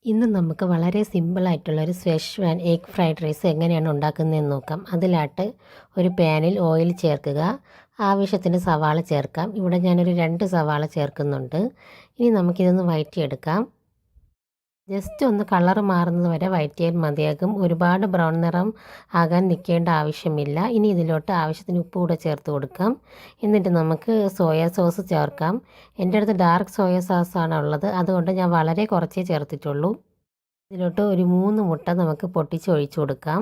ഇന്ന് നമുക്ക് വളരെ സിമ്പിളായിട്ടുള്ളൊരു സെസ്വാൻ എഗ് ഫ്രൈഡ് റൈസ് എങ്ങനെയാണ് ഉണ്ടാക്കുന്നതെന്ന് നോക്കാം. അതിലായിട്ട് ഒരു പാനിൽ ഓയിൽ ചേർക്കുക. ആവശ്യത്തിന് സവാള ചേർക്കാം. ഇവിടെ ഞാനൊരു 2 സവാള ചേർക്കുന്നുണ്ട്. ഇനി നമുക്കിതൊന്ന് വഴറ്റിയെടുക്കാം. ജസ്റ്റ് ഒന്ന് കളർ മാറുന്നത് വരെ വഴറ്റിയാൽ മതിയാകും. ഒരുപാട് ബ്രൗൺ നിറം ആകാൻ നിൽക്കേണ്ട ആവശ്യമില്ല. ഇനി ഇതിലോട്ട് ആവശ്യത്തിന് ഉപ്പ് കൂടെ ചേർത്ത് കൊടുക്കാം. എന്നിട്ട് നമുക്ക് സോയാ സോസ് ചേർക്കാം. എൻ്റെ അടുത്ത് ഡാർക്ക് സോയാ സോസാണ് ഉള്ളത്, അതുകൊണ്ട് ഞാൻ വളരെ കുറച്ചേ ചേർത്തിട്ടുള്ളൂ. ഇതിലോട്ട് ഒരു 3 മുട്ട നമുക്ക് പൊട്ടിച്ചൊഴിച്ച് കൊടുക്കാം.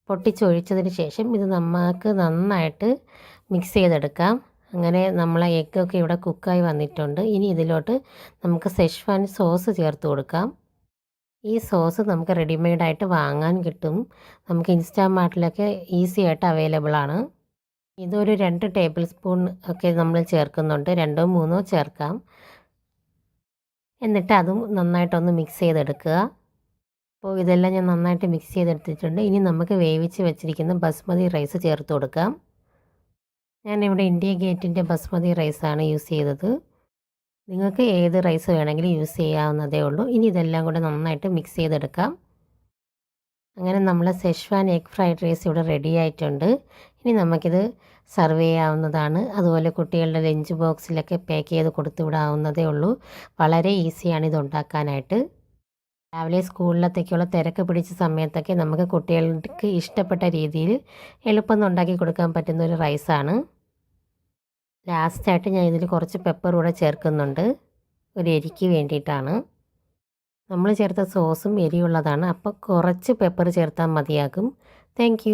പൊട്ടിച്ചൊഴിച്ചതിന് ശേഷം ഇത് നമുക്ക് നന്നായിട്ട് മിക്സ് ചെയ്തെടുക്കാം. അങ്ങനെ നമ്മളെ എഗ്ഗൊക്കെ ഇവിടെ കുക്കായി വന്നിട്ടുണ്ട്. ഇനി ഇതിലോട്ട് നമുക്ക് സെഷ്വാൻ സോസ് ചേർത്ത് കൊടുക്കാം. ഈ സോസ് നമുക്ക് റെഡിമെയ്ഡായിട്ട് വാങ്ങാൻ കിട്ടും. നമുക്ക് ഇൻസ്റ്റാമാർട്ടിലൊക്കെ ഈസി ആയിട്ട് അവൈലബിൾ ആണ്. ഇതൊരു 2 ടേബിൾ സ്പൂൺ ഒക്കെ നമ്മൾ ചേർക്കുന്നുണ്ട്. 2ഓ 3ഓ ചേർക്കാം. എന്നിട്ട് അതും നന്നായിട്ടൊന്ന് മിക്സ് ചെയ്തെടുക്കുക. അപ്പോൾ ഇതെല്ലാം ഞാൻ നന്നായിട്ട് മിക്സ് ചെയ്തെടുത്തിട്ടുണ്ട്. ഇനി നമുക്ക് വേവിച്ച് വെച്ചിരിക്കുന്ന ബസ്മതി റൈസ് ചേർത്ത് കൊടുക്കാം. ഞാനിവിടെ ഇന്ത്യ ഗേറ്റിൻ്റെ ബസ്മതി റൈസാണ് യൂസ് ചെയ്തത്. നിങ്ങൾക്ക് ഏത് റൈസ് വേണമെങ്കിലും യൂസ് ചെയ്യാവുന്നതേ ഉള്ളൂ. ഇനി ഇതെല്ലാം കൂടെ നന്നായിട്ട് മിക്സ് ചെയ്തെടുക്കാം. അങ്ങനെ നമ്മളെ സെഷ്വാൻ എഗ് ഫ്രൈഡ് റൈസ് ഇവിടെ റെഡി ആയിട്ടുണ്ട്. ഇനി നമുക്കിത് സെർവ് ചെയ്യാവുന്നതാണ്. അതുപോലെ കുട്ടികളുടെ ലഞ്ച് ബോക്സിലൊക്കെ പാക്ക് ചെയ്ത് കൊടുത്തു വിടാവുന്നതേ ഉള്ളൂ. വളരെ ഈസിയാണ് ഇത് ഉണ്ടാക്കാനായിട്ട്. രാവിലെ സ്കൂളിലത്തേക്കുള്ള തിരക്ക് പിടിച്ച സമയത്തൊക്കെ നമുക്ക് കുട്ടികൾക്ക് ഇഷ്ടപ്പെട്ട രീതിയിൽ എളുപ്പം ഉണ്ടാക്കി കൊടുക്കാൻ പറ്റുന്ന ഒരു റൈസാണ്. ലാസ്റ്റായിട്ട് ഞാൻ ഇതിൽ കുറച്ച് പെപ്പർ കൂടെ ചേർക്കുന്നുണ്ട്, ഒരു എരിക്ക് വേണ്ടിയിട്ടാണ്. നമ്മൾ ചേർത്ത സോസും എരിയുള്ളതാണ്, അപ്പോൾ കുറച്ച് പെപ്പർ ചേർത്താൽ മതിയാകും. താങ്ക്